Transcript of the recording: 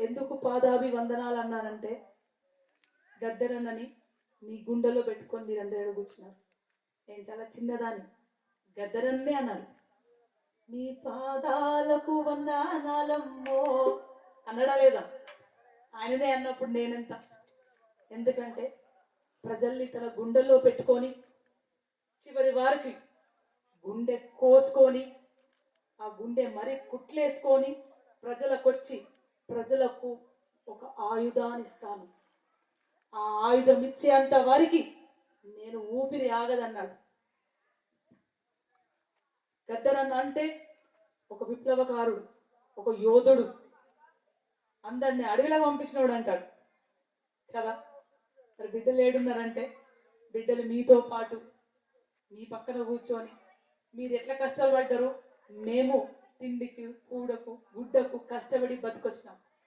ఎందుకు పాదాభివందనాలు అన్నానంటే గద్దరన్నని మీ గుండెలో పెట్టుకొని మీరందరూ కూర్చున్నారు. నేను చాలా చిన్నదాన్ని, గద్దరన్నే అన్నారు. మీ పాదాలకు వందనాలమ్మో అన్నడా లేదా? ఆయననే అన్నప్పుడు నేనెంత. ఎందుకంటే ప్రజల్ని తన గుండెల్లో పెట్టుకొని చివరి వారికి గుండె కోసుకొని ఆ గుండె మరి కుట్లేసుకొని ప్రజలకు ఒక ఆయుధాన్ని ఇస్తాను, ఆ ఆయుధం ఇచ్చేంత వారికి నేను ఊపిరి ఆగదన్నాడు. గద్దరన్న అంటే ఒక విప్లవకారుడు, ఒక యోధుడు, అందరిని అడవిలో పంపించినోడు అంటాడు కదా. మరి బిడ్డలు ఏడున్నారంటే బిడ్డలు మీతో పాటు మీ పక్కన కూర్చొని మీరు ఎట్లా కష్టాలు పడ్డారు, మేము తిండికి కూడకు గుడ్డకు కష్టపడి బతికొచ్చినాం.